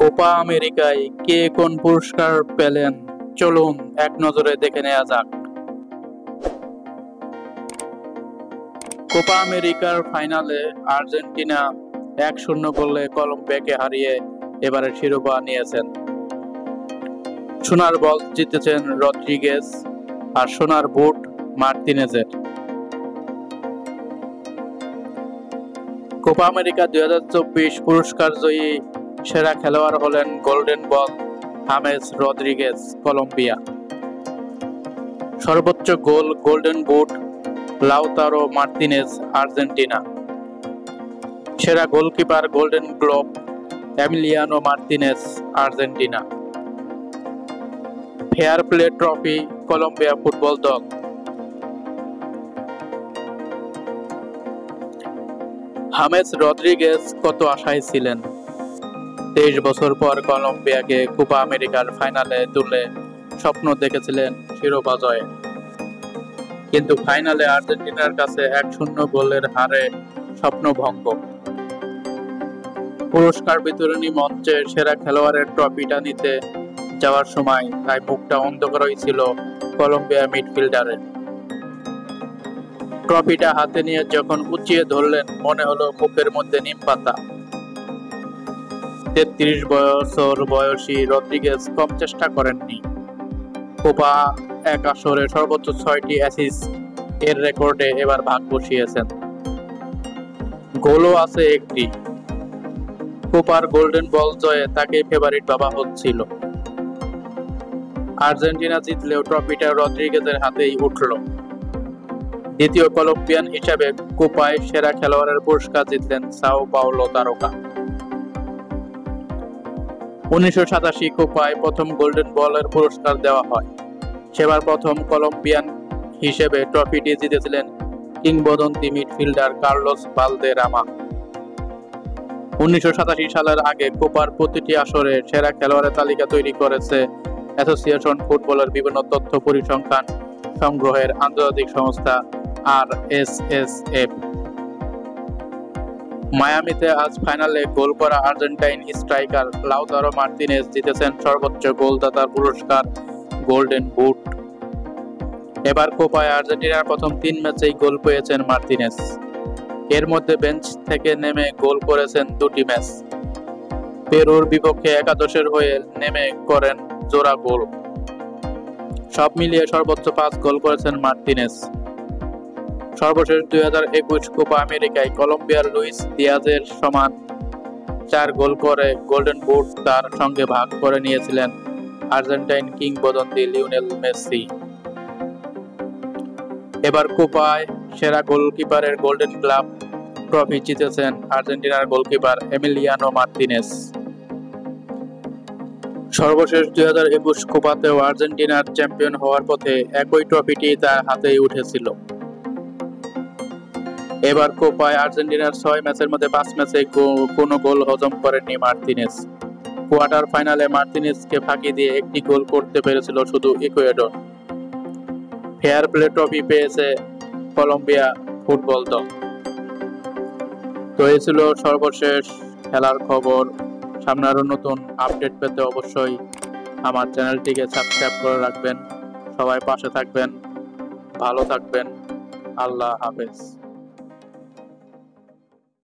Copa আমেরিকায় কে কোন পুরস্কার পেলেন, চলুন এক নজরে দেখে নেওয়া যাক। কোপা আমেরিকার ফাইনালে আর্জেন্টিনা 1-0 গোলে কলম্বিয়াকে হারিয়ে এবারের শিরোপা নিয়েছেন। সোনার বল জিতেছেন রদ্রিগেজ আর সোনার বুট মার্তিনেজের। কোপা আমেরিকা 2024 পুরস্কার জয়ী সেরা খেলোয়াড় হলেন golden ball James Rodriguez Colombia. সর্বোচ্চ goal golden boot Lautaro Martinez Argentina. সেরা goalkeeper golden globe Emiliano Martinez Argentina. Fair play trophy Colombia football দল। হামেস রদ্রিগেজ কত আশায় ছিলেন। 23 বছর পর কলম্বিয়াকে কোপা আমেরিকার ফাইনালে তুলে স্বপ্ন দেখেছিলেন শিরোপা জয়ে, কিন্তু ফাইনালে আর্জেন্টিনার কাছে 1-0 গোলের হারে স্বপ্নভঙ্গ। পুরস্কার বিতরণী মঞ্চে সেরা খেলোয়াড়ের ট্রফিটা নিতে যাওয়ার সময় তাই মুখটা অন্ধকারই ছিল কলম্বিয়া মিডফিল্ডারের। ট্রফিটা হাতে নিয়ে যখন উঁচিয়ে ধরলেন মনে হলো মুখের মধ্যে নিম পাতা। 33 বছর বয়সী রদ্রিগেজ কম চেষ্টা করেননি। কোপা এক আসরে সর্বোচ্চ 6টি অ্যাসিস্ট এর রেকর্ডে এবার ভাগ বসিয়েছেন। গোলও আছে একটি। কোপার গোল্ডেন বল জয়ে তাকে ফেভারিট ভাবা হচ্ছিল। আর্জেন্টিনা জিতলেও ট্রফিটা রদ্রিগেজের হাতেই উঠল। দ্বিতীয় কলম্বিয়ান হিসাবে কোপায় সেরা খেলোয়াড়ের পুরস্কার জিতলেন সাও পাওলো তারকা। 1987 কোপায় প্রথম গোল্ডেন বলের পুরস্কার দেওয়া হয়। সেবার প্রথম কলম্বিয়ান হিসেবে ট্রফিটি জিতেছিলেন কিংবদন্তি মিডফিল্ডার কার্লোস ভালদেরামা। 1987 সালের আগে কোপার প্রতিটি আসরে সেরা খেলোয়াড়ের তালিকা তৈরি করেছে অ্যাসোসিয়েশন ফুটবলের বিভিন্ন তথ্য পরিসংখ্যান সংগ্রহের আন্তর্জাতিক সংস্থা RSSF। মায়ামিতে আজ ফাইনালে গোল করা আর্জেন্টাইন স্ট্রাইকার লাউতারো মার্তিনেজ জিতেছেন সর্বোচ্চ গোলদাতার পুরস্কার গোল্ডেন বুট। এবার কোপায় আর্জেন্টিনার প্রথম 3 ম্যাচেই গোল পেয়েছেন মার্তিনেজ। এর মধ্যে বেঞ্চ থেকে নেমে গোল করেছেন 2টি ম্যাচ। পেরুর বিপক্ষে একাদশের হয়ে নেমে করেন জোড়া গোল। সব মিলিয়ে সর্বোচ্চ 5 গোল করেছেন মার্তিনেজ। সর্বশেষ 2021 কোপা আমেরিকায় কলম্বিয়ার লুইস দিয়াজের সমান 4 গোল করে গোল্ডেন বুট তার সঙ্গে ভাগ করে নিয়েছিলেন আর্জেন্টাইন কিংবদন্তি লিওনেল মেসি। এবার কোপায় সেরা গোলকিপারের গোল্ডেন গ্লাভ ট্রফি জিতেছেন আর্জেন্টিনার গোলকিপার এমিলিয়ানো মার্তিনেজ। সর্বশেষ 2021 কোপাতেও আর্জেন্টিনার চ্যাম্পিয়ন হওয়ার পথে একই ট্রফিটি তার হাতেই উঠেছিল। এবার কোপায় আর্জেন্টিনার 6 ম্যাচের মধ্যে 5 ম্যাচে কোনো গোল হজম করেননি মার্তিনেজ। কোয়ার্টার ফাইনালে মার্তিনেজকে ফাঁকি দিয়ে একটি গোল করতে পেরেছিল শুধু ইকুয়েডর। ফেয়ার প্লে ট্রফি পেয়েছে কলম্বিয়া ফুটবল দল। তো এই ছিল সর্বশেষ খেলার খবর। সামনে আরো নতুন আপডেট পেতে অবশ্যই আমার চ্যানেলটিকে সাবস্ক্রাইব করে রাখবেন। সবাই পাশে থাকবেন, ভালো থাকবেন। আল্লাহ হাফেজ।